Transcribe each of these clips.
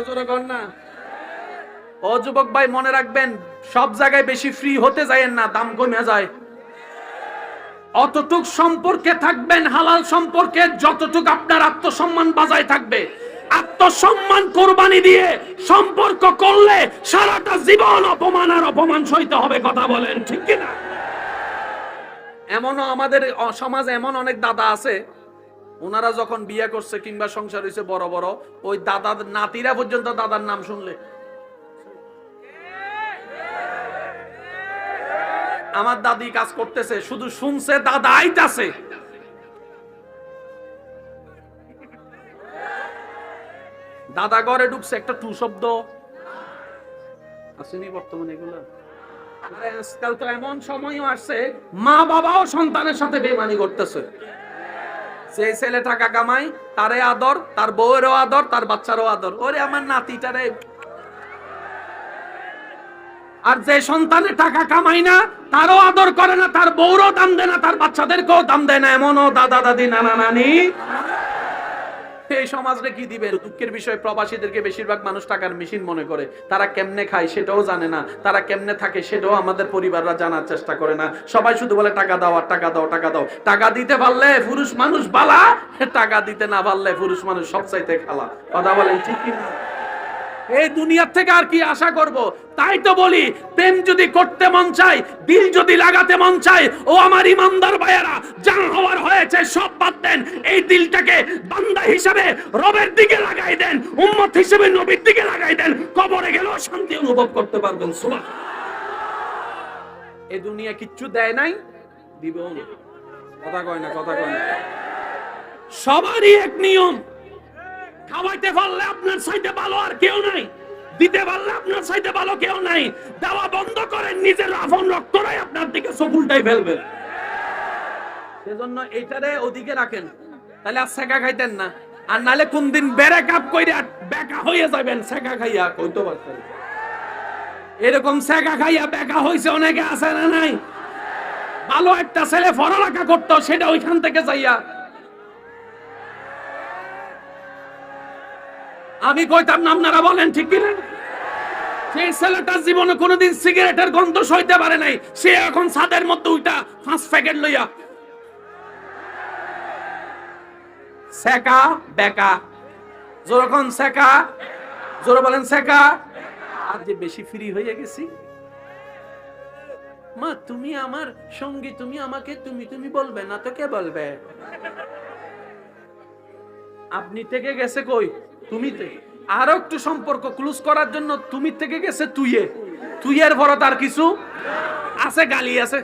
জোরে কর না। ও যুবক ভাই, মনে রাখবেন, সব জায়গায় বেশি ফ্রি হতে যায়েন না, দাম কমে যায়। অতটুক সম্পর্কে থাকবেন হালাল সম্পর্কে যতটুক আপনার আত্মসম্মান বজায় থাকবে। আত্মসম্মান কোরবানি দিয়ে সম্পর্ক করলে সারাটা জীবন অপমান আর অপমান সইতে হবে। কথা বলেন ঠিক কিনা? এমনও আমাদের সমাজে এমন অনেক দাদা আছে, ওনারা যখন বিয়ে করছে কিংবা সংসার হয়েছে বড় বড়, ওই দাদার নাতিরা পর্যন্ত দাদার নাম শুনলে আমার দাদি কাজ করতেছে, শুধু শুনছে দাদা আইতাছে। দাদা ঘরে ঢুকছে, একটা টু শব্দ আসেনি বর্তমানে এগুলো। আজকাল তো এমন সময়ও আসছে, মা বাবাও সন্তানের সাথে বেইমানি করতেছে। যে ছেলে টাকা কামায় তারে আদর, তার বউয়েরও আদর, তার বাচ্চারও আদর। ওরে আমার নাতিটারে। আর যে সন্তানে টাকা কামায় না তারও আদর করে না, তার বউরও দাম দেয় না, তার বাচ্চাদেরকেও দাম দেয় না। এমনও দাদা দাদি নানা নানি। এই সমাজে কি দিবে? দুঃখের বিষয়, প্রবাসীদেরকে বেশিরভাগ মানুষ টাকার মেশিন মনে করে। তারা কেমনে খায় সেটাও জানে না, তারা কেমনে থাকে সেটাও আমাদের পরিবাররা জানার চেষ্টা করে না। সবাই শুধু বলে টাকা দাও আর টাকা দাও, টাকা দাও। টাকা দিতে পারলে পুরুষ মানুষ বালা, টাকা দিতে না পারলে পুরুষ মানুষ সবচাইতে খালা। কথা বলেন ঠিক কি না? এই দুনিয়ার থেকে আর কি আশা করব? তাই তো বলি, প্রেম যদি করতে মন চায়, দিল যদি লাগাতে মন চায়, ও আমার ইমানদার ভাইয়েরা, যা হওয়ার হয়েছে সব বাদ দেন। এই দিলটাকে বান্দা হিসেবে রবের দিকে লাগাই দেন, উম্মত হিসেবে নবীর দিকে লাগাই দেন। কবরে গেলেও শান্তি অনুভব করতে পারবেন। সুবহানাল্লাহ। এই দুনিয়া কিচ্ছু দেয় নাই, দিবেও না। কথা কয় না, কথা কয় না। সবারই এক নিয়ম, খাওয়াইতে পারলে আপনার চাইতে ভালো আর কেউ নাই, দিতে পারলে আপনার চাইতে ভালো কেউ নাই। দেওয়া বন্ধ করেন, নিজের আপন রক্তরাই আপনার দিকে চোখুলটাই ফেলবে। সেজন্য এইটারে ওদিকে রাখেন, তাহলে আর সেকা খাইতেন না। আর নালে কোন দিন বেড়ে কাপ কইরা বেকা হয়ে যাবেন সেকা খাইয়া। কইতে পারছেন এরকম সেকা খাইয়া বেকা হইছে অনেকে আছে না নাই? ভালো একটা ছেলে পড়ালেখা করতো, সেটা ওইখান থেকে যাইয়া। আমি কইতাম না, আপনারা বলেন ঠিক কিনা? সেই ছেলেটা জীবনে কোনোদিন সিগারেটের গন্ধ সইতে পারে নাই, সে এখন ছাদের মধ্যে উইটা 5 প্যাকেট লইয়া সেকা বেকা। যখন সেকা, জোরে বলেন সেকা। আর যে বেশি ফ্রি হয়ে গেছি, মা তুমি আমার সঙ্গী, তুমি আমাকে তুমি তুমি বলবে না তো কে বলবে? আপনি থেকে গেছে কই তুমিতে। আরো একটু সম্পর্ক ক্লোজ করার জন্য তুমি থেকে গেছে তুইয়ে। তুইয়ের ভরত আর কিছু আছে? গালি আছে।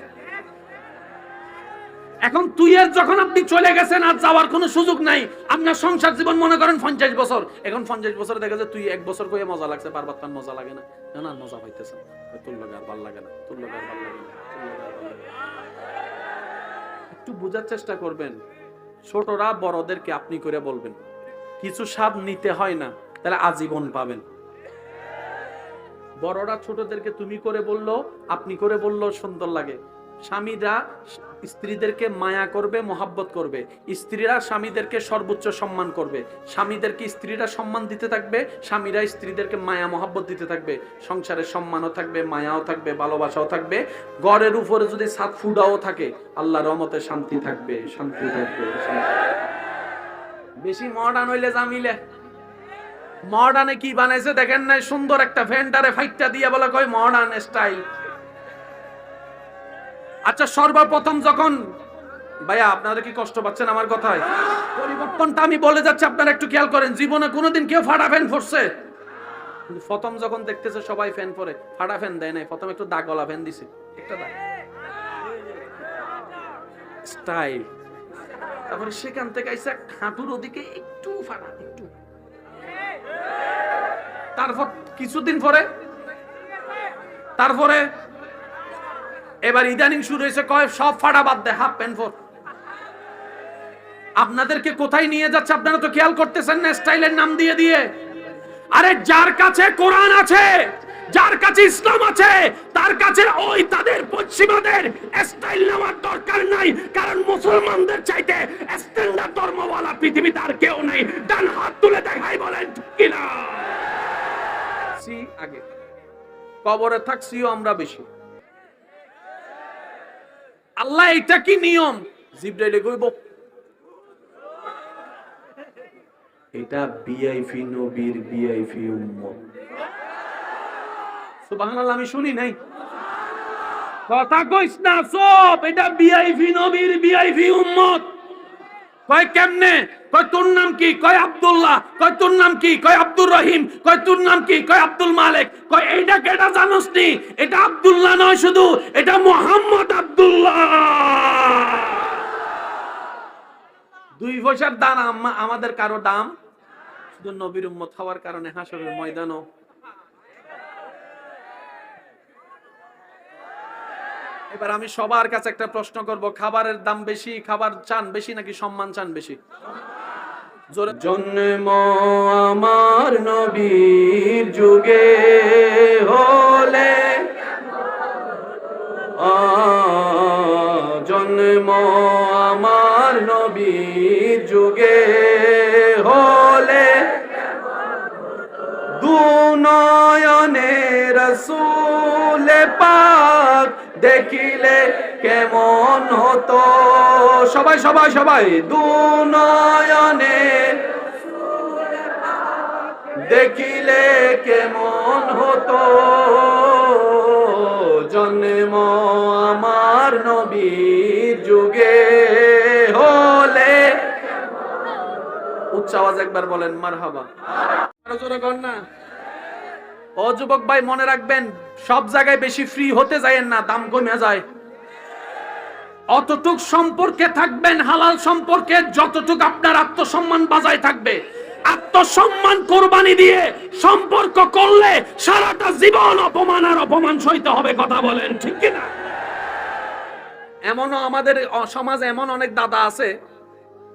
এখন তুইয়ের যখন আপনি চলে গেছেন, আর যাওয়ার কোনো সুযোগ নাই। আপনার সংসার জীবন মনে করেন 50 বছর, এখন 50 বছর দেখা যায় তুই 1 বছর কইয়া মজা লাগছে, বারবার তার মজা লাগে না। না মজা পাইতেছে, তোর লাগে আর ভাল লাগে না, তোর লাগে আর ভাল লাগে না, তোর লাগে আর ভাল লাগে না। একটু বোঝার চেষ্টা করবেন। ছোটরা বড়দেরকে আপনি করে বলবেন। কিছু স্বাদ নিতে হয় না, তাহলে আজীবন পাবেন। বড়রা ছোটদেরকে তুমি করে বললো, আপনি করে বললো সুন্দর লাগে। স্বামীরা স্ত্রীদেরকে মায়া করবে, মহাব্বত করবে। স্ত্রীরা স্বামীদেরকে সর্বোচ্চ সম্মান করবে। স্বামীদেরকে স্ত্রীরা সম্মান দিতে থাকবে, স্বামীরা স্ত্রীদেরকে মায়া মহাব্বত দিতে থাকবে। সংসারে সম্মানও থাকবে, মায়াও থাকবে, ভালোবাসাও থাকবে। ঘরের উপরে যদি ছাদ ফুডাও থাকে, আল্লাহর রহমতে শান্তি থাকবে, শান্তি থাকবে। বেশি মডার্ন হইলে জামিলে। মডার্নে কি বানাইছে দেখেন নাই? সুন্দর একটা ফ্যানটারে ফাইটটা দিয়ে বলে কয় মডার্ন স্টাইল। আচ্ছা, সর্বপ্রথম যখন, ভাইয়া আপনারা কি কষ্ট পাচ্ছেন আমার কথায়? পরিবর্তনটা আমি বলে যাচ্ছি, আপনারা একটু খেয়াল করেন। জীবনে কোনোদিন কেউ ফাটা ফ্যান পরছে? প্রথম যখন দেখতেছে সবাই ফ্যান পরে, ফাটা ফ্যান দেয় নাই, প্রথম একটু দাগলা ফ্যান দিছে, একটা দাগ স্টাইল। তারপরে সেখান থেকে আইসা হাঁটুর ওদিকে একটু ফাটা, একটু। তারপর কিছুদিন পরে, তারপরে এবার ইদানিং শুরু হয়েছে কয় সব ফাটা বাদ দেয়, হাফ প্যান্ট পর। আপনাদেরকে কোথায় নিয়ে যাচ্ছে আপনারা তো খেয়াল করতেছেন না? স্টাইলের নাম দিয়ে দিয়ে। আরে যার কাছে কোরআন আছে, যার কাছে ইসলাম আছে, তার কাছে ওই তাদের পশ্চিমাদের স্টাইল নেওয়ার দরকার নাই। কারণ মুসলমানদের চাইতে স্ট্যান্ডার্ড ধর্মওয়ালা পৃথিবীতে আর কেউ নাই। ডান হাত তুলে দেখাই বলেন কিনা? থাকছি আগে, কবরে থাকছিও আমরা বেশি। আল্লাহ এটা কি নিয়ম? জিবরাইলে কইব এটা ভিআইপি নবীর ভিআইপি উম্মত। সুবহানাল্লাহ, আমি শুনি নাই কথা কইস না সব, এটা ভিআইপি নবীর ভিআইপি উম্মত। কয় কেমনে? কয় তোর নাম কি? কয় আব্দুল্লাহ। কয় তোর নাম কি? কয় আব্দুর রহিম। কয় তোর নাম কি? কয় আব্দুল মালিক। কয় এইটা কেটা জানোস নি? এটা আব্দুল্লাহ নয় শুধু, এটা মুহাম্মদ আব্দুল্লাহ। 2 পয়সার দাম আমাদের কারো দাম, শুধু নবীর উম্মত হওয়ার কারণে হাসরের ময়দানও। এবার আমি সবার কাছে একটা প্রশ্ন করব, খাবারের দাম বেশি, খাবার চান বেশি নাকি সম্মান চান বেশি? জন্ম আমার নবীর যুগে হলে, জন্ম আমার নবীর যুগে হলে, দুনয়নে রাসূল পাক দেখিলে কেমন হতো। সবাই সবাই সবাই, দুনয়নে দেখিলে কেমন হতো, জন্ম আমার নবীর যুগে হলে। উচ্চ আওয়াজ একবার বলেন মারহাবা। আরো জোরে কর না। ও যুবক ভাই, মনে রাখবেন সব জায়গায় বেশি ফ্রি হতে যায়েন না, দাম কমে যায়। অতটুক সম্পর্কে থাকবেন হালাল সম্পর্কে যতটুক আপনার আত্মসম্মান বজায় থাকবে। আত্মসম্মান কোরবানি দিয়ে সম্পর্ক করলে সারাটা জীবন অপমান আর অপমান সইতে হবে। কথা বলেন ঠিক কিনা? এমনও আমাদের সমাজে এমন অনেক দাদা আছে,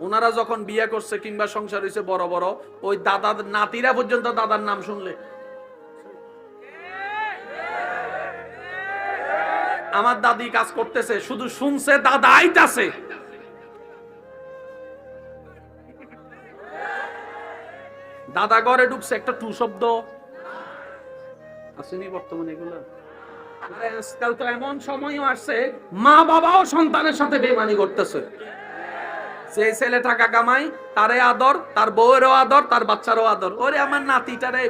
ওনারা যখন বিয়ে করছে কিংবা সংসার হয়েছে বড় বড়, ওই দাদার নাতিরা পর্যন্ত দাদার নাম শুনলে, আমার দাদি কাজ করতেছে শুধু শুনছে দাদা আইতাছে, দাদা ঘরে ঢুকছে একটা টু শব্দ আসেনি বর্তমানে। এগুলা আজকাল তো এমন সময়ও আসছে মা বাবাও সন্তানের সাথে বেইমানি করতেছে। যে ছেলে টাকা কামাই তারে আদর, তার বউয়েরও আদর, তার বাচ্চারও আদর। ওরে আমার নাতিটারে।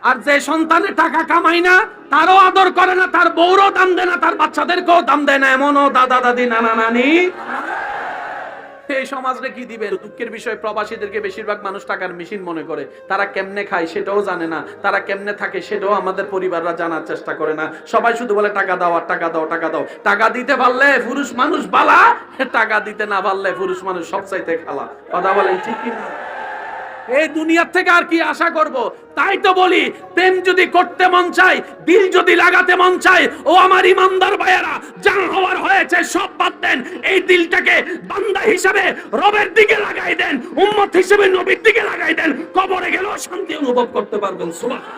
আর যে সন্তানের টাকা কামাই না তারও আদর করে না, তার বউরও দাম দেয় না, তার বাচ্চাদেরকেও দাম দেয় না, এমনও দাদা দাদি নানা নানি। এই সমাজে কি দিবে? দুঃখের বিষয়, প্রবাসীদেরকে বেশিরভাগ মানুষ টাকার মেশিন মনে করে। তারা কেমনে খায় সেটাও জানে না, তারা কেমনে থাকে সেটাও আমাদের পরিবাররা জানার চেষ্টা করে না। সবাই শুধু বলে টাকা দাও আর টাকা দাও, টাকা দাও। টাকা দিতে পারলে পুরুষ মানুষ বালা, টাকা দিতে না পারলে পুরুষ মানুষ সবচাইতে খালা। কথা বলেন ঠিক কি না? এই দুনিয়ার থেকে আর কি আশা করব? তাই তো বলি, প্রেম যদি করতে মন চায়, দিল যদি লাগাতে মন চায়, ও আমার ইমানদার ভাইয়েরা, যা হওয়ার হয়েছে সব বাদ দেন। এই দিলটাকে বান্দা হিসেবে রবের দিকে লাগাই দেন, উম্মত হিসেবে নবীর দিকে লাগাই দেন। কবরে গেলেও শান্তি অনুভব করতে পারবেন। সুবহানাল্লাহ।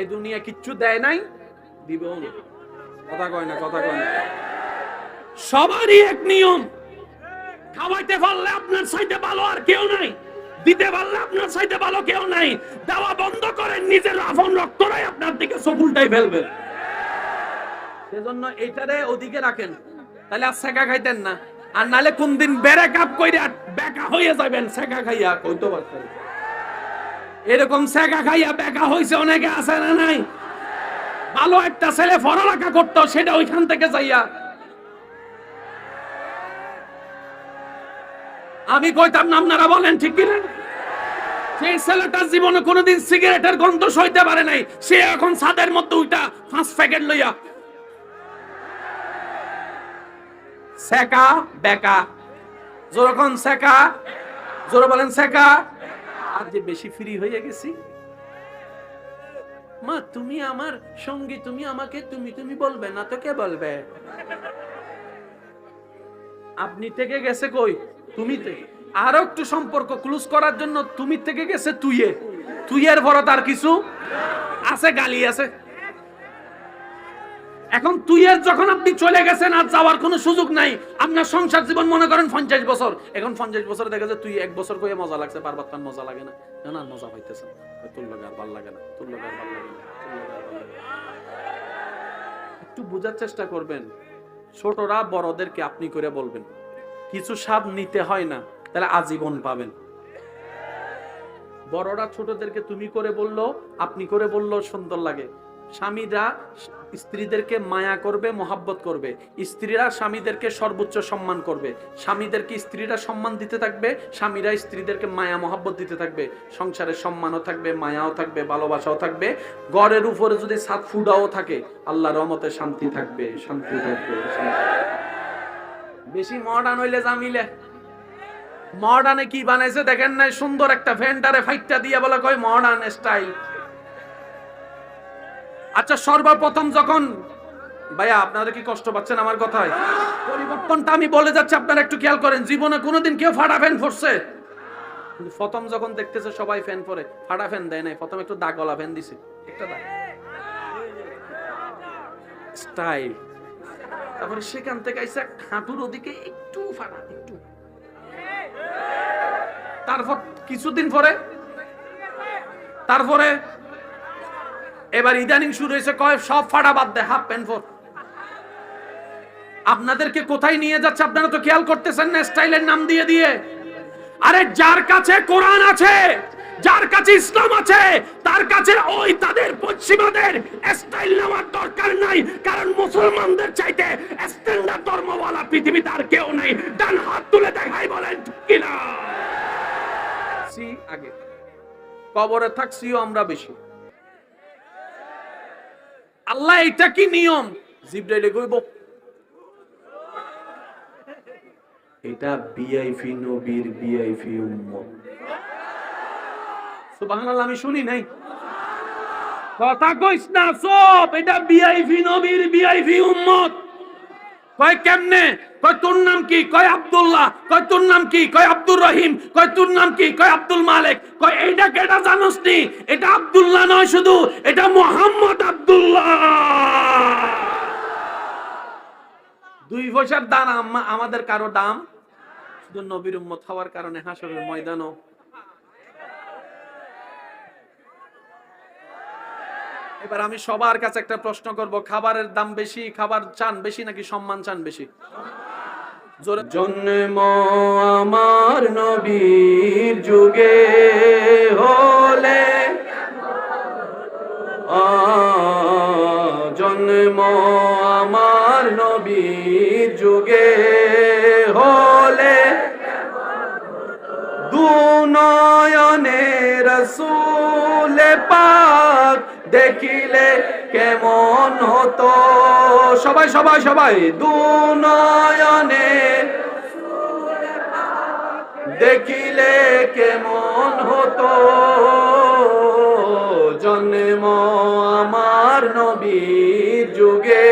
এই দুনিয়া কিচ্ছু দেয় নাই, দিবেও না। কথা কয় না, কথা কয় না। সবারই এক নিয়ম, খাওয়াইতে পারলে আপনার চাইতে ভালো আর কেউ নাই, দিতে পারলে আপনার চাইতে ভালো কেউ নাই। দেওয়া বন্ধ করেন, নিজের আপন রক্তরাই আপনার দিকে চকুলটাই ফেলবে। সেজন্য এইটারে ওদিকে রাখেন, তাহলে আর সেকা খাইতেন না। আর নালে কোন দিন বেড়ে কাপ কইরা বেকা হয়ে যাবেন সেকা খাইয়া। কইতে পারছেন এরকম সেকা খাইয়া বেকা হইছে অনেকে আছে না নাই? ভালো একটা ছেলে পড়ালেখা করতো, সেটা ওইখান থেকে যাইয়া। আমি কইতাম না, আপনারা বলেন ঠিক কিনা? সেই ছেলেটা জীবনে কোনোদিন সিগারেটের গন্ধ সইতে পারে নাই, সে এখন ছাদের মধ্যে উইটা 5 প্যাকেট লইয়া সেকা বেকা। যখন সেকা, জোরে বলেন সেকা। আর যে বেশি ফ্রি হয়ে গেছি, মা তুমি আমার সঙ্গী, তুমি আমাকে তুমি তুমি বলবে না তো কে বলবে? আপনি থেকে গেছে কই তুমি থেকে, আরো একটু সম্পর্ক ক্লোজ করার জন্য তুমি থেকে গেছে তুইয়ে। তুইয়ের ভরত আর কিছু আছে? গালি আছে। এখন যখন আপনি চলে গেছেন আর যাওয়ার কোনো সুযোগ নাই, আপনার সংসার জীবন মনে করেন 50 বছর, এখন 50 বছর দেখা যায় তুই 1 বছর কইয়া মজা লাগছে, বারবার তার মজা লাগে না, না মজা পাইতেছেন, তোর লাগে আর ভালো লাগে না, তোর লাগে আর ভালো লাগে না। একটু বোঝার চেষ্টা করবেন, ছোটরা বড়দেরকে আপনি করে বলবেন, কিছু স্বাদ নিতে হয় না, তাহলে আজীবন পাবেন। বড়রা ছোটদেরকে তুমি করে বললো, আপনি করে বললো সুন্দর লাগে। স্বামীরা স্ত্রীদেরকে মায়া করবে, মহাব্বত করবে, স্ত্রীরা স্বামীদেরকে সর্বোচ্চ সম্মান করবে, স্বামীদেরকে স্ত্রীরা সম্মান দিতে থাকবে, স্বামীরা স্ত্রীদেরকে মায়া মহাব্বত দিতে থাকবে, সংসারের সম্মানও থাকবে, মায়াও থাকবে, ভালোবাসাও থাকবে। ঘরের উপরে যদি ছাদ ফুডাও থাকে, আল্লাহর রহমতে শান্তি থাকবে, শান্তি থাকবে। বেশি মডার্ন হইলে জামিলে, মডার্নে কি বানাইছে দেখেন নাই, সুন্দর একটা ভেন্ডারে ফাইটটা দিয়ে বলে কয় মডার্ন স্টাইল। আচ্ছা সর্বপ্রথম যখন, ভাইয়া আপনারা কি কষ্ট পাচ্ছেন আমার কথায়? পরিবর্তনটা আমি বলে যাচ্ছি, আপনারা একটু খেয়াল করেন। জীবনে কোনোদিন কেউ ফাটা ফ্যান পরছে? প্রথম যখন দেখতেছে সবাই ফ্যান পরে, ফাটা ফ্যান দেয় নাই, প্রথম একটু দাগলা ফ্যান দিছে, একটা দাগ স্টাইল। তারপরে সেখান থেকে আইসা হাঁটুর ওদিকে একটু ফাটা, একটু, তারপর কিছুদিন পরে, তারপরে এবার ইদানিং শুরু হয়েছে কয় সব ফাটা বাদ দে, হাফ প্যান্ট পর। আপনাদেরকে কোথায় নিয়ে যাচ্ছে আপনারা তো খেয়াল করতেছেন না, স্টাইলের নাম দিয়ে দিয়ে। আরে যার কাছে কোরআন আছে, যার কাছে ইসলাম আছে, তার কাছে ওই তাদের পশ্চিমাদের স্টাইল নেওয়ার দরকার নাই, কারণ মুসলমানদের চাইতে স্ট্যান্ডার্ড ধর্মওয়ালা পৃথিবীতে আর কেউ নাই। ডান হাত তুলে দেখাই বলেন কিনা? আগে কবরে থাকছিও আমরা বেশি। আল্লাহ এটা কি নিয়ম? জিবরাইলে কইব এটা ভিআইপি নবীর ভিআইপি উম্মত। সুবহানাল্লাহ, আমি শুনি নাই কথা কইস না সব, এটা ভিআইপি নবীর ভিআইপি উম্মত। কয় কেমনে? কয় তোর নাম কি? কয় আব্দুল্লাহ। কয় তোর নাম কি? কয় আব্দুর রহিম। কয় তোর নাম কি? কয় আব্দুল মালিক। কয় এইটা কেডা জানোস নি? এটা আব্দুল্লাহ নয় শুধু, এটা মুহাম্মদ আব্দুল্লাহ। 2 পয়সার দাম আমাদের কারো দাম, শুধু নবীর উম্মত হওয়ার কারণে হাসরের ময়দানও। এবার আমি সবার কাছে একটা প্রশ্ন করব, খাবারের দাম বেশি, খাবার চান বেশি নাকি সম্মান চান বেশি? জন্ম আমার নবীর যুগে হলে, জন্ম আমার নবীর যুগে হলে, দুনয়নে রাসূল পাক দেখিলে কেমন হতো। সবাই সবাই সবাই, দুনয়নে দেখিলে কেমন হতো, জন্ম আমার নবীর যুগে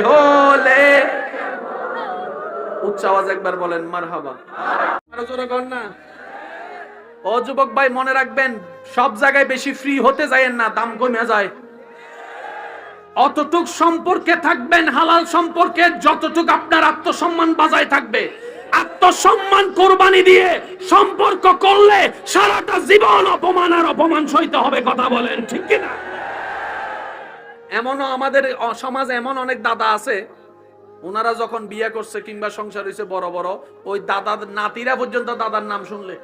হলে। উচ্চ আওয়াজ একবার বলেন মারহাবা। আরো জোরে কর না। ও যুবক ভাই, মনে রাখবেন সব জায়গায় বেশি ফ্রি হতে যায়েন না, দাম কমে যায়। অতটুক সম্পর্কে থাকবেন হালাল সম্পর্কে যতটুক আপনার আত্মসম্মান বজায় থাকবে। আত্মসম্মান কোরবানি দিয়ে সম্পর্ক করলে সারাটা জীবন অপমান আর অপমান সইতে হবে। কথা বলেন ঠিক কিনা? এমনও আমাদের সমাজে এমন অনেক দাদা আছে, ওনারা যখন বিয়ে করছে কিংবা সংসার হয়েছে বড় বড়, ওই দাদার নাতিরা পর্যন্ত দাদার নাম শুনলে,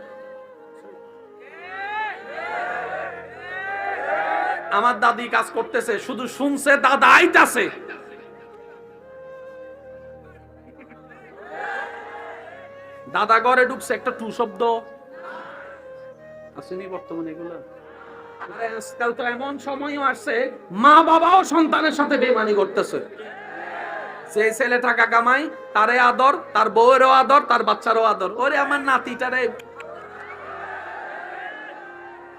আমার দাদি কাজ করতেছে শুধু শুনছে দাদা আইতাছে, দাদা ঘরে ঢুকছে, একটা টু শব্দ আসেনি বর্তমানে এগুলো। আজকাল তো এমন সময়ও আসছে মা বাবাও সন্তানের সাথে বেইমানি করতেছে। যে ছেলে টাকা কামাই তারে আদর, তার বউয়েরও আদর, তার বাচ্চারও আদর। ওরে আমার নাতিটারে।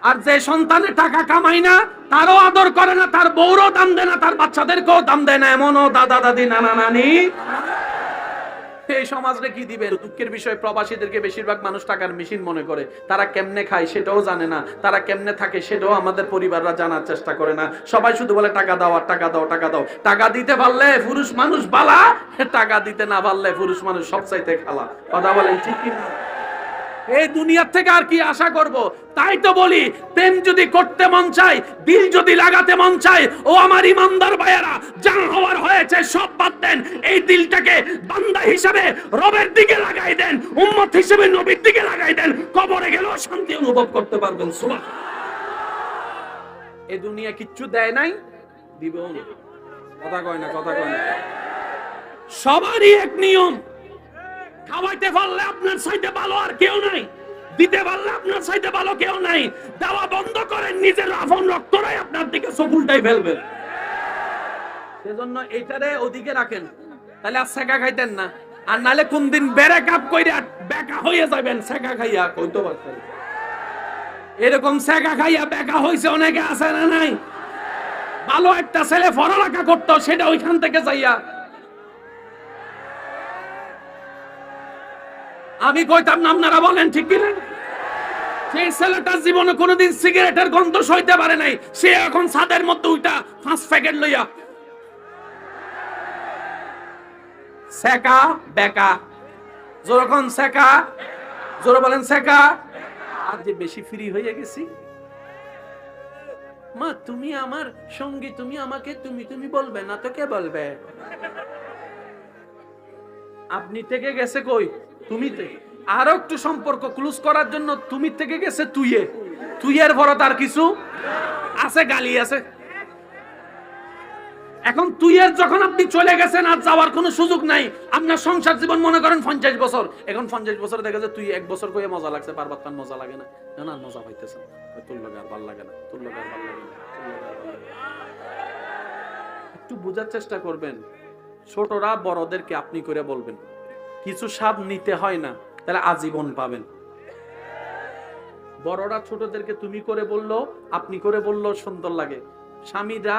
আর যে সন্তানে টাকা কামাই না তারও আদর করে না, তার বউরও দাম দেয় না, তার বাচ্চাদেরকেও দাম দেয় না, এমনও দাদা দাদি নানা নানি। এই সমাজে কি দিবেন? দুঃখের বিষয়, প্রবাসীদেরকে বেশিরভাগ মানুষ টাকার মেশিন মনে করে। তারা কেমনে খায় সেটাও জানে না, তারা কেমনে থাকে সেটাও আমাদের পরিবাররা জানার চেষ্টা করে না। সবাই শুধু বলে টাকা দাও আর টাকা দাও, টাকা দাও। টাকা দিতে পারলে পুরুষ মানুষ বালা, টাকা দিতে না পারলে পুরুষ মানুষ সবচাইতে খালা। কথা বলেন ঠিক কি না? এই দুনিয়ার থেকে আর কি আশা করব? তাই তো বলি, প্রেম যদি করতে মন চায়, দিল যদি লাগাতে মন চায়, ও আমার ইমানদার ভাইয়েরা, যা হওয়ার হয়েছে সব বাদ দেন। এই দিলটাকে বান্দা হিসেবে রবের দিকে লাগাই দেন, উম্মত হিসেবে নবীর দিকে লাগাই দেন। কবরে গেলেও শান্তি অনুভব করতে পারবেন। সুবহান। এই দুনিয়া কিচ্ছু দেয় নাই, দিবেও না। কথা কয় না, কথা কয় না। সবারই এক নিয়ম, খাওয়াইতে পারলে আপনার চাইতে ভালো আর কেউ নাই, দিতে পারলে আপনার চাইতে ভালো কেউ নাই। দেওয়া বন্ধ করেন, নিজের আপন রক্তরাই আপনার দিকে চকুলটাই ফেলবেন। সেজন্য এইটারে ওদিকে রাখেন, তাহলে আর সেকা খাইতেন না। আর নালে কোন দিন বেড়ে কাপ কইরা বেকা হয়ে যাবেন সেকা খাইয়া, কইতে পারতেন। এরকম সেকা খাইয়া বেকা হইছে অনেকে, আছে না নাই? ভালো একটা ছেলে পড়ালেখা করতো, সেটা ওইখান থেকে যাইয়া। আমি কইতাম না, আপনারা বলেন ঠিক কিনা? সেই ছেলেটার জীবনে কোনোদিন সিগারেটের গন্ধ সইতে পারে নাই, সে এখন ছাদের মধ্যে উইটা 5 প্যাকেট লইয়া সেকা বেকা। যখন সেকা, জোরে বলেন সেকা। আর যে বেশি ফ্রি হয়ে গেছি, মা তুমি আমার সঙ্গী, তুমি আমাকে তুমি তুমি বলবে না তো কে বলবে? আপনি থেকে গেছে কই তুমি থেকে, আরো একটু সম্পর্ক ক্লোজ করার জন্য তুমি থেকে গেছে তুইয়ে। তুইয়ের ভরত আর কিছু আছে? গালি আছে। এখন তুইয়ের যখন আপনি চলে গেছেন, আর যাওয়ার কোনো সুযোগ নাই। আপনার সংসার জীবন মনে করেন 50 বছর, এখন 50 বছরে দেখা যায় তুই 1 বছর কইয়ে মজা লাগছে, বারবার তার মজা লাগে না। না মজা পাইতেছে, তোর লাগে আর ভালো লাগে না, তোর লাগে আর ভালো লাগে না। একটু বোঝার চেষ্টা করবেন। ছোটরা বড়দেরকে আপনি করে বলবেন। কিছু স্বাদ নিতে হয় না, তাহলে আজীবন পাবেন। বড়রা ছোটদেরকে তুমি করে বললো, আপনি করে বললো সুন্দর লাগে। স্বামীরা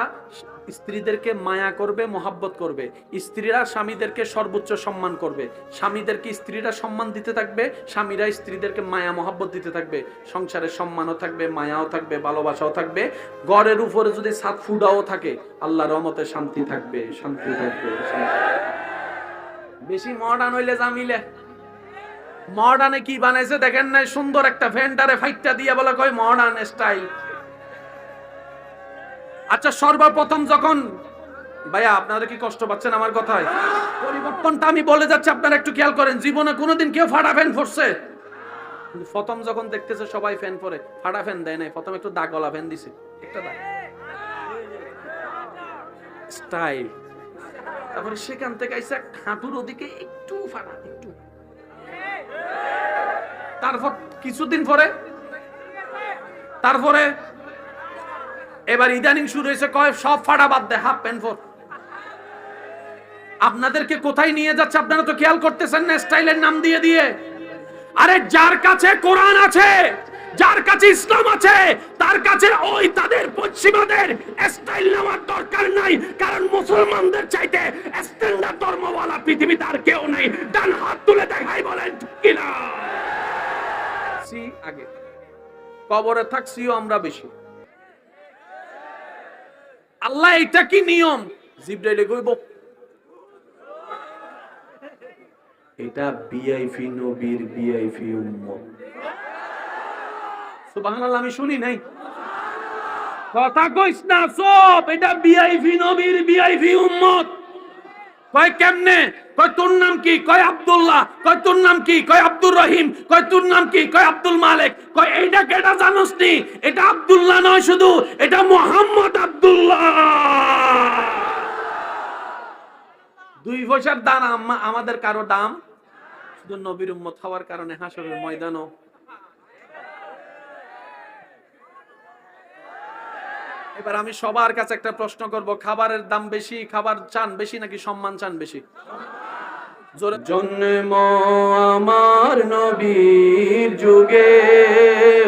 স্ত্রীদেরকে মায়া করবে, মহাব্বত করবে। স্ত্রীরা স্বামীদেরকে সর্বোচ্চ সম্মান করবে। স্বামীদেরকে স্ত্রীরা সম্মান দিতে থাকবে, স্বামীরা স্ত্রীদেরকে মায়া মহাব্বত দিতে থাকবে। সংসারে সম্মানও থাকবে, মায়াও থাকবে, ভালোবাসাও থাকবে। ঘরের উপরে যদি ছাদ ফুডাও থাকে, আল্লাহর রহমতে শান্তি থাকবে, শান্তি থাকবে। বেশি মডার্ন হইলে জামিলে। মডার্নে কি বানাইছে দেখেন নাই? সুন্দর একটা ফ্যানটারে ফাইটটা দিয়ে বলে কয় মডার্ন স্টাইল। আচ্ছা, সর্বপ্রথম যখন, ভাইয়া আপনারা কি কষ্ট পাচ্ছেন আমার কথায়? পরিবর্তনটা আমি বলে যাচ্ছি, আপনারা একটু খেয়াল করেন। জীবনে কোনোদিন কেউ ফাটা ফ্যান পরছে? প্রথম যখন দেখতেছে সবাই ফ্যান পরে, ফাটা ফ্যান দেয় নাই, প্রথম একটু দাগওয়ালা ফ্যান দিছে, একটা দাগ স্টাইল। তারপরে সেখান থেকে আইসা হাঁটুর ওদিকে একটু ফাটা, একটু। তারপর কিছুদিন পরে, তারপরে এবার ইদানিং শুরু হয়েছে কয় সব ফাটা বাদ দে, হাফ প্যান্ট পর। আপনাদেরকে কোথায় নিয়ে যাচ্ছে আপনারা তো খেয়াল করতেছেন না? স্টাইলের নাম দিয়ে দিয়ে। আরে যার কাছে কোরআন আছে, যার কাছে ইসলাম আছে, তার কাছে ওই তাদের পশ্চিমাদের স্টাইল নেওয়ার দরকার নাই। কারণ মুসলমানদের চাইতে স্ট্যান্ডার্ড ধর্মওয়ালা পৃথিবীতে আর কেউ নাই। ডান হাত তুলে দেখাই, বলেন ঠিক কিনা? আগে কবরে থাকছিও আমরা বেশি। আল্লাহ এটা কি নিয়ম? জিবরাইলে কইব এটা ভিআইপি নবীর ভিআইপি উম্মত। সুবহানাল্লাহ, আমি শুনি নাই কথা কইস না সব। এটা ভিআইপি নবীর ভিআইপি উম্মত। কয় কেমনে? কয় তোর নাম কি? কয় আব্দুল্লাহ। কয় তোর নাম কি? কয় আব্দুর রহিম। কয় তোর নাম কি? কয় আব্দুল মালিক। কয় এইটা কেটা জানোস নি? এটা আব্দুল্লাহ নয় শুধু, এটা মুহাম্মদ আব্দুল্লাহ। 2 পয়সার দাম আমাদের কারো দাম, শুধু নবীর উম্মত হওয়ার কারণে হাসরের ময়দানও। এবার আমি সবার কাছে একটা প্রশ্ন করব, খাবারের দাম বেশি, খাবার চান বেশি নাকি সম্মান চান বেশি? জন্ম আমার নবীর যুগে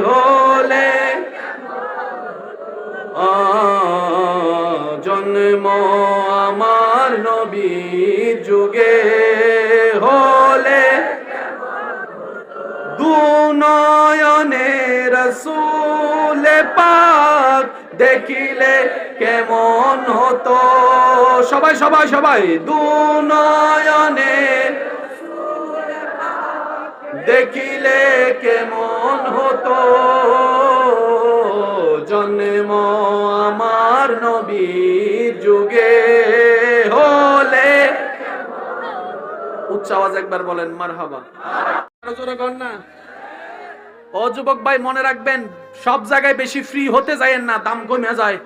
হলে, জন্ম আমার নবীর যুগে হলে পাক দেখিলে কেমন হতো। সবাই সবাই সবাই দুনয়নে দেখিলে কেমন হতো, জন্ম আমার নবীর যুগে হলে। উচ্চ আওয়াজ একবার বলেন মারহাবা। আরো জোরে কর না। ও যুবক ভাই, মনে রাখবেন, সব জায়গায় বেশি ফ্রি হতে যায়েন না, দাম কমে যায়।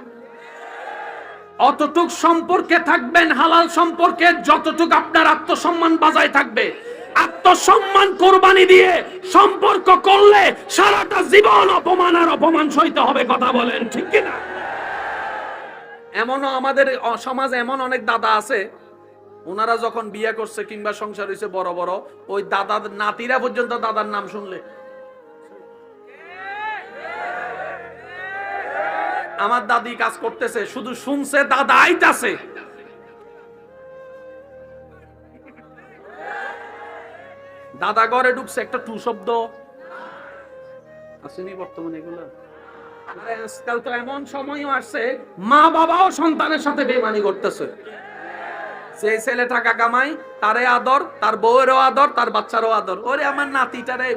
অতটুক সম্পর্কে থাকবেন হালাল সম্পর্কে যতটুক আপনার আত্মসম্মান বজায় থাকবে। আত্মসম্মান কোরবানি দিয়ে সম্পর্ক করলে সারাটা জীবন অপমান আর অপমান সইতে হবে। কথা বলেন ঠিক কিনা? এমনও আমাদের সমাজে এমন অনেক দাদা আছে, ওনারা যখন বিয়ে করছে কিংবা সংসার হয়েছে বড় বড়, ওই দাদার নাতিরা পর্যন্ত দাদার নাম শুনলে আমার দাদি কাজ করতেছে, শুধু শুনছে দাদা আইতাছে। দাদা ঘরে ঢুকছে, একটা টু শব্দ আসেনি বর্তমানে এগুলো। আজকাল তো এমন সময়ও আসছে মা বাবাও সন্তানের সাথে বেইমানি করতেছে। যে ছেলে টাকা কামাই তারে আদর, তার বউয়েরও আদর, তার বাচ্চারও আদর। ওরে আমার নাতিটারে।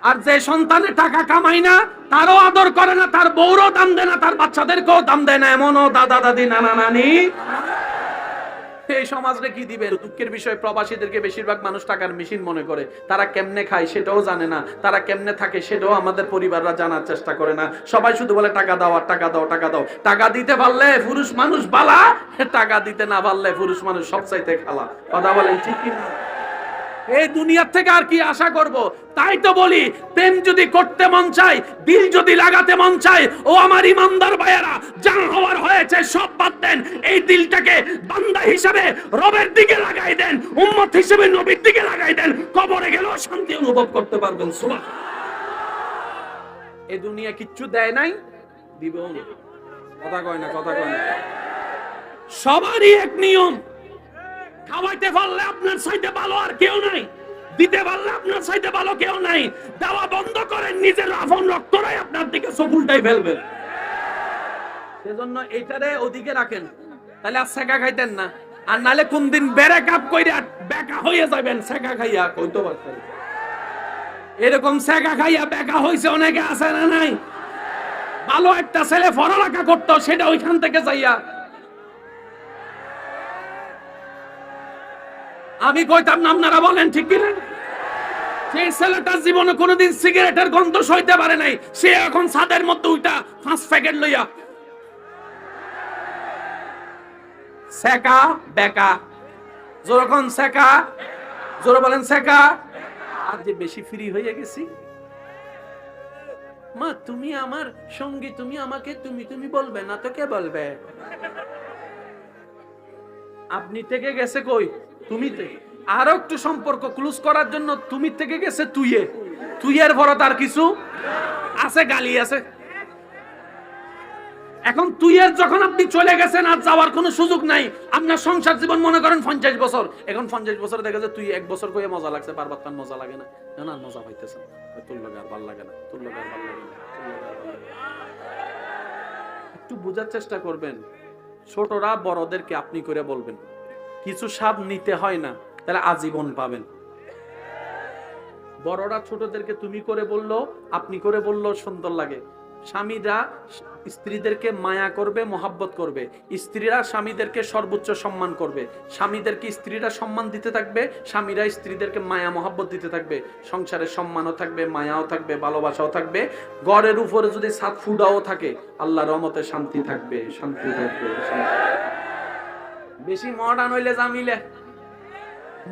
আর যে সন্তানে টাকা কামাই না তারও আদর করে না, তার বউরও দাম দেয় না, তার বাচ্চাদেরকেও দাম দেয় না, এমনও দাদা দাদি নানা নানি। এই সমাজে কি দিবে? দুঃখের বিষয়, প্রবাসীদেরকে বেশিরভাগ মানুষ টাকার মেশিন মনে করে। তারা কেমনে খায় সেটাও জানে না, তারা কেমনে থাকে সেটাও আমাদের পরিবাররা জানার চেষ্টা করে না। সবাই শুধু বলে টাকা দাও আর টাকা দাও, টাকা দাও। টাকা দিতে পারলে পুরুষ মানুষ বালা, টাকা দিতে না পারলে পুরুষ মানুষ সবচাইতে খালা। কথা বলেন ঠিক কি না? এই দুনিয়ার থেকে আর কি আশা করব? তাই তো বলি, প্রেম যদি করতে মন চায়, দিল যদি লাগাতে মন চায়, ও আমার ইমানদার ভাইয়েরা, যা হওয়ার হয়েছে সব বাদ দেন। এই দিলটাকে বান্দা হিসেবে রবের দিকে লাগাই দেন, উম্মত হিসেবে নবীর দিকে লাগাই দেন। কবরে গেলেও শান্তি অনুভব করতে পারবেন। সুবহানাল্লাহ। এই দুনিয়া কিচ্ছু দেয় নাই, দিবেও না। কথা কয় না, কথা কয় না। সবারই এক নিয়ম, খাওয়াইতে পারলে আপনার চাইতে ভালো আর কেউ নাই, দিতে পারলে আপনার চাইতে ভালো কেউ নাই। দেওয়া বন্ধ করেন, নিজের আপন রক্তরাই আপনার দিকে চকুলটাই ফেলবে। সেজন্য এইটারে ওদিকে রাখেন, তাহলে আর সেকা খাইতেন না। আর নালে কোন দিন বেড়ে কাপ কইরা বেকা হয়ে যাবেন সেকা খাইয়া। কইতে পারতেন এরকম সেকা খাইয়া বেকা হইছে অনেকে আছে না নাই? ভালো একটা ছেলে পড়ালেখা করতো, সেটা ওইখান থেকে যাইয়া। আমি কইতাম না, আপনারা বলেন ঠিক কিনা? সেই ছেলেটার জীবনে কোনোদিন সিগারেটের গন্ধ সইতে পারে নাই, সে এখন ছাদের মধ্যে উইটা 5 প্যাকেট লইয়া সেকা বেকা। যখন সেকা, জোরে বলেন সেকা। আর যে বেশি ফ্রি হয়ে গেছি, মা তুমি আমার সঙ্গী, তুমি আমাকে তুমি তুমি বলবে না তো কে বলবে? আপনি থেকে গেছে কই তুমিতে। আরো একটু সম্পর্ক ক্লোজ করার জন্য তুমি থেকে গেছে তুইয়ে। তুইয়ের ভরত আর কিছু আছে? গালি আছে। এখন তুইয়ের যখন আপনি চলে গেছেন, আর যাওয়ার কোনো সুযোগ নাই। আপনার সংসার জীবন মনে করেন 50 বছর, এখন 50 বছরে দেখা যায় তুই 1 বছর কইয়া মজা লাগছে, বারবার তার মজা লাগে না। না মজা পাইতেছে, তোর লাগে আর ভালো লাগে না, তোর লাগে আর ভালো লাগে না। একটু বোঝার চেষ্টা করবেন। ছোটরা বড়দেরকে আপনি করে বলবেন। কিছু স্বাদ নিতে হয় না, তাহলে আজীবন পাবেন। বড়রা ছোটদেরকে তুমি করে বললো, আপনি করে বললো সুন্দর লাগে। স্বামীরা স্ত্রীদেরকে মায়া করবে, মহাব্বত করবে। স্ত্রীরা স্বামীদেরকে সর্বোচ্চ সম্মান করবে। স্বামীদেরকে স্ত্রীরা সম্মান দিতে থাকবে, স্বামীরা স্ত্রীদেরকে মায়া মহাব্বত দিতে থাকবে। সংসারে সম্মানও থাকবে, মায়াও থাকবে, ভালোবাসাও থাকবে। ঘরের উপরে যদি ছাদ ফুডাও থাকে, আল্লাহর রহমতে শান্তি থাকবে, শান্তি থাকবে। বেশি মডার্ন হইলে জামিলে।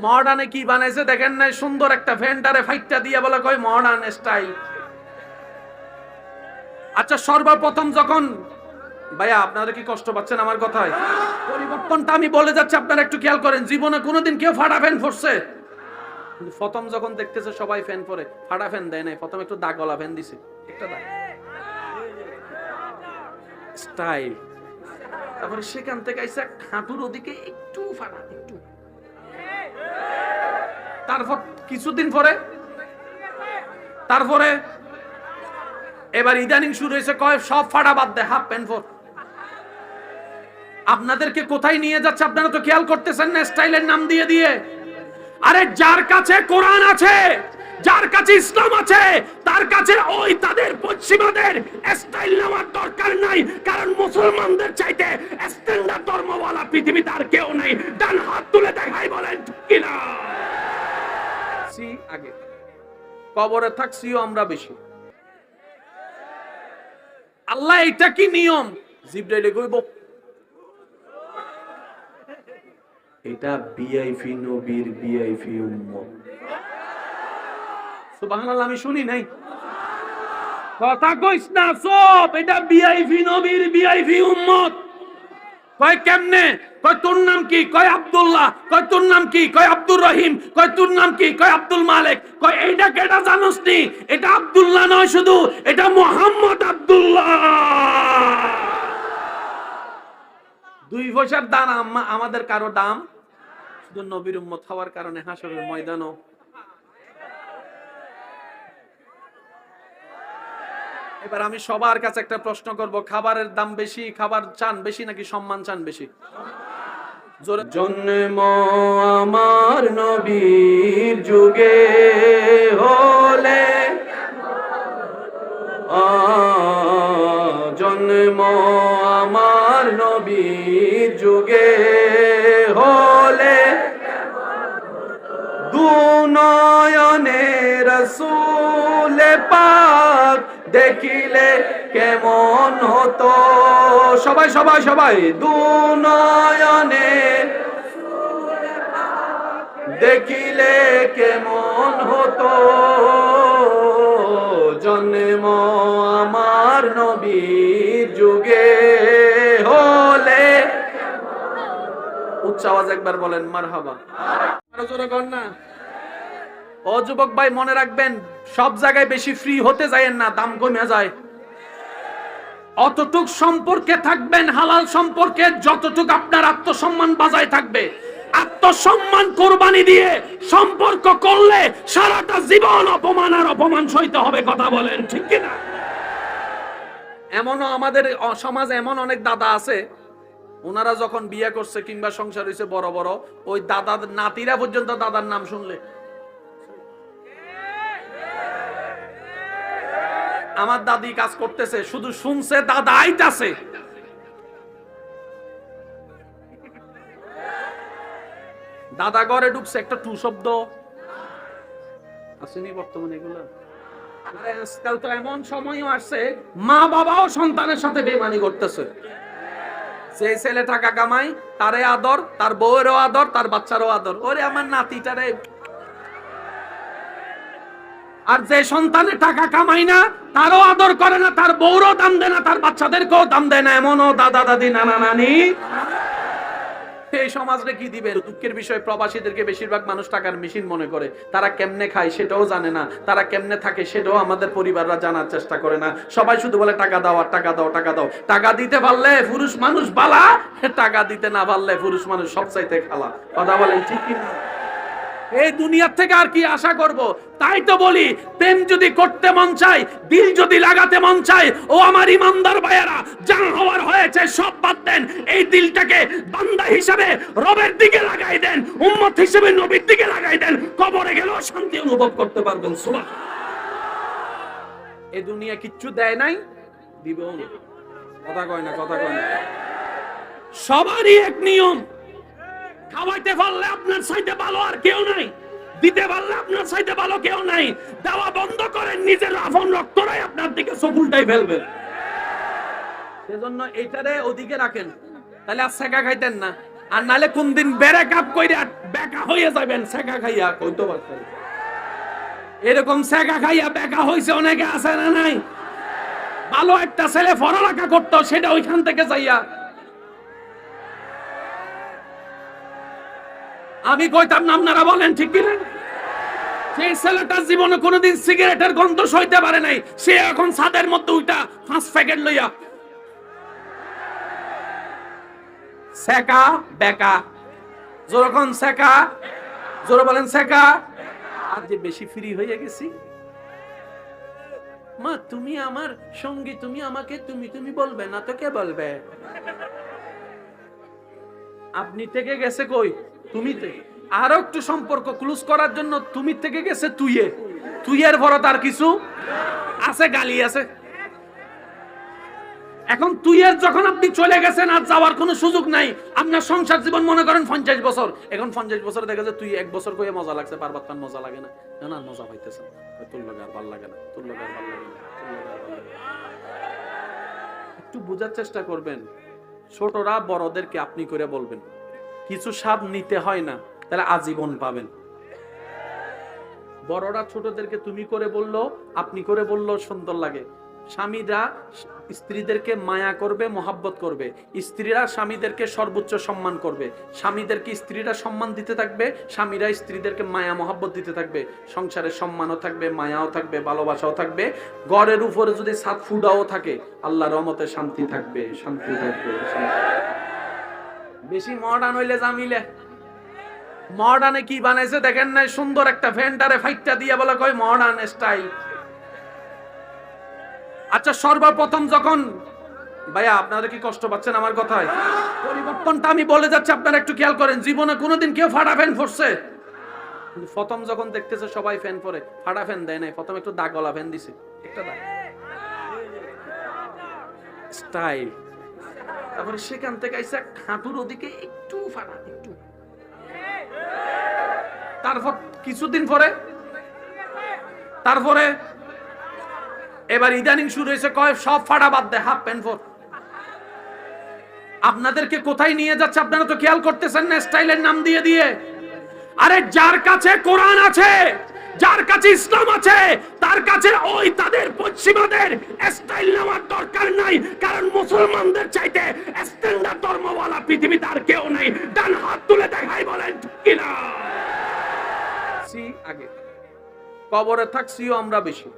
মডার্নে কি বানাইছে দেখেন নাই? সুন্দর একটা ফ্যানটারে ফাইটটা দিয়ে বলে কয় মডার্ন স্টাইল। আচ্ছা, সর্বপ্রথম যখন, ভাইয়া আপনারা কি কষ্ট পাচ্ছেন আমার কথায়? পরিবর্তনটা আমি বলে যাচ্ছি, আপনারা একটু খেয়াল করেন। জীবনে কোনোদিন কেউ ফাটা ফ্যান পরছে? কিন্তু প্রথম যখন দেখতেছে সবাই ফ্যান পরে, ফাটা ফ্যান দেয় নাই, প্রথম একটু দাগওয়ালা ফ্যান দিছে, একটা দাগ স্টাইল। তারপরে সেখান থেকে আইসা হাঁটুর ওদিকে একটু ফাটা, একটু। তারপর কিছুদিন পরে, তারপরে এবার ইদানিং শুরু হয়েছে কয় সব ফাড়া বাদ দে, হাফ প্যান্ট পর। আপনাদেরকে কোথায় নিয়ে যাচ্ছে আপনারা তো খেয়াল করতেছেন না, স্টাইলের নাম দিয়ে দিয়ে। আরে যার কাছে কোরআন আছে, যার কাছে ইসলাম আছে, তার কাছে ওই তাদের পশ্চিমাদের স্টাইল নেওয়ার দরকার নাই, কারণ মুসলমানদের চাইতে স্ট্যান্ডার্ড ধর্মওয়ালা পৃথিবীতে আর কেউ নাই। ডান হাত তুলে দেখাই, বলেন ঠিক কিনা? সি আগে কবরে থাকছিও আমরা বেশি। আল্লাহ এটা কি নিয়ম? জিবরাইলে কইব এটা ভিআইপি নবীর ভিআইপি উম্মত। সুবহানাল্লাহ, আমি শুনি নাই কথা কইস না সব, এটা ভিআইপি নবীর ভিআইপি উম্মত। কয় কেমনে? কয় তোর নাম কি? কয় আব্দুল্লাহ। কয় তোর নাম কি? কয় আব্দুর রহিম। কয় তোর নাম কি? কয় আব্দুল মালিক। কয় এইটা কেটা জানোস নি? এটা আব্দুল্লাহ নয় শুধু, এটা মুহাম্মদ আব্দুল্লাহ। দুই পয়সার দাম আমাদের কারো দাম, শুধু নবীর উম্মত হওয়ার কারণে হাসরের ময়দানও। এবার আমি সবার কাছে একটা প্রশ্ন করব, খাবারের দাম বেশি, খাবার চান বেশি নাকি সম্মান চান বেশি? জন্ম আমার নবীর যুগে হলে, জন্ম আমার নবীর যুগে হলে, দুনয়নে রাসূল পাক দেখিলে কেমন হতো। সবাই সবাই সবাই, দুনয়নে দেখিলে কেমন হতো, জন্ম আমার নবীর যুগে হলে। উচ্চ আওয়াজ একবার বলেন মারহাবা। আরো জোরে কর না। ও যুবক ভাই, মনে রাখবেন সব জায়গায় বেশি ফ্রি হতে যায়েন না, দাম কমে যায়। অতটুক সম্পর্কে থাকবেন হালাল সম্পর্কে যতটুক আপনার আত্মসম্মান বজায় থাকবে। আত্মসম্মান কোরবানি দিয়ে সম্পর্ক করলে সারাটা জীবন অপমান আর অপমান সইতে হবে। কথা বলেন ঠিক কিনা? এমনও আমাদের সমাজে এমন অনেক দাদা আছে, ওনারা যখন বিয়ে করছে কিংবা সংসার হয়েছে বড় বড়, ওই দাদার নাতিরা পর্যন্ত দাদার নাম শুনলে আমার দাদি কাজ করতেছে, শুধু শুনছে দাদা আইতাছে। দাদা ঘরে ঢুকছে, একটা টু শব্দ আসেনি বর্তমানে এগুলা। আজকাল তো এমন সময়ও আসছে মা বাবাও সন্তানের সাথে বেইমানি করতেছে। সেই ছেলে টাকা কামাই, তারে আদর, তার বউয়েরও আদর, তার বাচ্চারও আদর। ওরে আমার নাতিটারে। আর যে সন্তানের টাকা কামাই না, তারও আদর করে না, তার বউরও দাম দেয় না, তার বাচ্চাদেরকেও দাম দেয় না, এমনও দাদা দাদি নানা নানি। এই সমাজে কি দিবে? দুঃখের বিষয়, প্রবাসীদেরকে বেশিরভাগ মানুষ টাকার মেশিন মনে করে। তারা কেমনে খায় সেটাও জানে না, তারা কেমনে থাকে সেটাও আমাদের পরিবাররা জানার চেষ্টা করে না। সবাই শুধু বলে টাকা দাও আর টাকা দাও, টাকা দাও। টাকা দিতে পারলে পুরুষ মানুষ বালা, টাকা দিতে না পারলে পুরুষ মানুষ সবচাইতে খালা। কথা বলেন ঠিক কিনা? এই দুনিয়ার থেকে আর কি আশা করব? তাই তো বলি, প্রেম যদি করতে মন চায়, দিল যদি লাগাতে মন চায়, ও আমার ইমানদার ভাইয়েরা, যা হওয়ার হয়েছে সব বাদ দেন। এই দিলটাকে বান্দা হিসেবে রবের দিকে লাগাই দেন, উম্মত হিসেবে নবীর দিকে লাগাই দেন। কবরে গেলেও শান্তি অনুভব করতে পারবেন। সুবহানাল্লাহ। এই দুনিয়া কিচ্ছু দেয় নাই, দিবেও না। কথা কয় না, কথা কয় না। সবারই এক নিয়ম, খাওয়াইতে পারলে আপনার চাইতে ভালো আর কেউ নাই, দিতে পারলে আপনার চাইতে ভালো কেউ নাই। দেওয়া বন্ধ করেন, নিজের আপন রক্তরাই আপনার দিকে চকুলটাই ফেলবে। সেজন্য এইটারে ওদিকে রাখেন, তাহলে আর সেকা খাইতেন না। আর নালে কোন দিন বেড়ে কাপ কইরা বেকা হয়ে যাবেন সেকা খাইয়া। কইতে পারতেন এরকম সেকা খাইয়া বেকা হইছে অনেকে আছে না নাই? ভালো একটা ছেলে পড়ালেখা করতো, সেটা ওইখান থেকে যাইয়া। আমি কইতাম না, আপনারা বলেন ঠিক কিনা? সেই ছেলেটার জীবনে কোনোদিন সিগারেটের গন্ধ সইতে পারে নাই, সে এখন ছাদের মধ্যে উইটা 5 প্যাকেট লইয়া সেকা বেকা। যখন সেকা, জোরে বলেন সেকা। আর যে বেশি ফ্রি হয়ে গেছি, মা তুমি আমার সঙ্গী, তুমি আমাকে তুমি তুমি বলবে না তো কে বলবে? আপনি থেকে গেছে কই তুমিতে, আরো একটু সম্পর্ক ক্লোজ করার জন্য তুমি থেকে গেছে তুইয়ে। তুইয়ের ভরত আর কিছু আছে? গালি আছে। এখন তুইয়ের যখন আপনি চলে গেছেন আর যাওয়ার কোনো সুযোগ নাই, আপনার সংসার জীবন মনে করেন 50 বছর, এখন 50 বছর দেখা যায় তুই 1 বছর কইয়ে মজা লাগছে, পারবার তার মজা লাগে না, না মজা পাইতেছে তোর লগে আর ভাল লাগে না, তোর লগে আর ভাল লাগে না, তোর লগে আর ভাল লাগে না। একটু বোঝার চেষ্টা করবেন। ছোটরা বড়দেরকে আপনি করে বলবেন। কিছু স্বাদ নিতে হয় না, তাহলে আজীবন পাবেন। বড়রা ছোটদেরকে তুমি করে বললো, আপনি করে বললো সুন্দর লাগে। স্বামীরা স্ত্রীদেরকে মায়া করবে, মহাব্বত করবে। স্ত্রীরা স্বামীদেরকে সর্বোচ্চ সম্মান করবে। স্বামীদেরকে স্ত্রীরা সম্মান দিতে থাকবে, স্বামীরা স্ত্রীদেরকে মায়া মহাব্বত দিতে থাকবে। সংসারে সম্মানও থাকবে, মায়াও থাকবে, ভালোবাসাও থাকবে। ঘরের উপরে যদি ছাদ ফুডাও থাকে, আল্লাহর রহমতে শান্তি থাকবে, শান্তি থাকবে। বেশি মডার্ন হইলে জামিলে। মডার্নে কি বানাইছে দেখেন নাই? সুন্দর একটা ভেন্ডারে ফাইটটা দিয়ে বলে কয় মডার্ন স্টাইল। আচ্ছা, সর্বপ্রথম যখন ভাইয়া আপনারা কি কষ্ট পাচ্ছেন আমার কথায়? পরিবর্তনটা আমি বলে যাচ্ছি, আপনারা একটু খেয়াল করেন। জীবনে কোনোদিন কেউ ফাটা ফ্যান পরছে? প্রথম যখন দেখতেছে সবাই ফ্যান পরে, ফাটা ফ্যান দেয় নাই, প্রথম একটু দাগলা ফ্যান দিছে, একটা দাগ স্টাইল। তারপরে সেখান থেকে আইসা হাঁটুর ওদিকে একটু ফাটা, একটু। তারপর কিছুদিন পরে, তারপরে এবার ইদানিং শুরু হয়েছে কয় সব ফাটা বাদ দে, হাফ প্যান্ট পর। আপনাদেরকে কোথায় নিয়ে যাচ্ছে আপনারা তো খেয়াল করতেছেন না, স্টাইলের নাম দিয়ে দিয়ে। আরে যার কাছে কোরআন আছে, যার কাছে ইসলাম আছে, তার কাছে ওই তাদের পশ্চিমাদের স্টাইল নেওয়ার দরকার নাই। কারণ মুসলমানদের চাইতে স্ট্যান্ডার্ড ধর্মওয়ালা পৃথিবীতে আর কেউ নাই। ডান হাত তুলে দেখাই, বলেন ঠিক কিনা? আগে কবরে থাকছিও আমরা বেশি।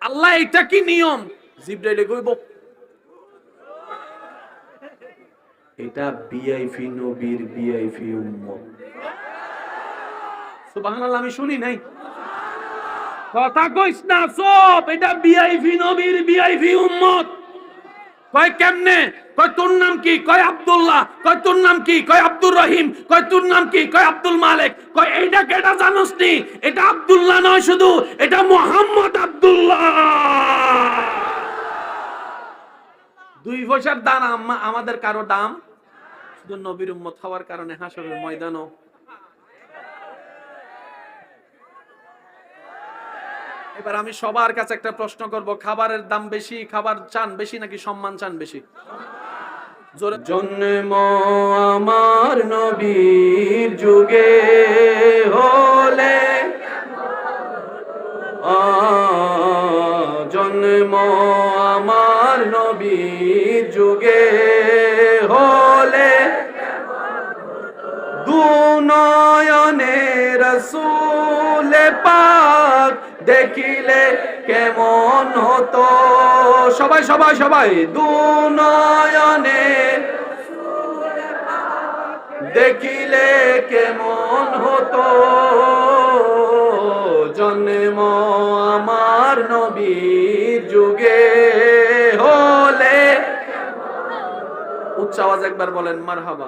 আল্লাহ এটা কি নিয়ম? জিবরাইলে কইব এটা ভিআইপি নবীর ভিআইপি উম্মত। সুবহানাল্লাহ, আমি শুনি নাই কথা কইস না সব। এটা ভিআইপি নবীর ভিআইপি উম্মত। কয় কেমনে? কয় তোর নাম কি? কয় আব্দুল্লাহ। কয় তোর নাম কি? কয় আব্দুর রহিম। কয় তোর নাম কি? কয় আব্দুল মালিক। কয় এইটা কেটা জানোস নি? এটা আব্দুল্লাহ নয় শুধু, এটা মুহাম্মদ আব্দুল্লাহ। 2 পয়সার দাম আমাদের কারো দাম, শুধু নবীর উম্মত হওয়ার কারণে হাসরের ময়দানও। এবার আমি সবার কাছে একটা প্রশ্ন করব, খাবারের দাম বেশি, খাবার চান বেশি নাকি সম্মান চান বেশি? জন্ম আমার নবীর যুগে হলে, জন্ম আমার নবীর যুগে হলে, দুনয়নে রাসূল পাক দেখিলে কেমন হতো। সবাই সবাই সবাই, দুনয়নে দেখিলে কেমন হতো। জন্ম আমার নবীর যুগে হলে, উচ্চ আওয়াজ একবার বলেন মারহাবা।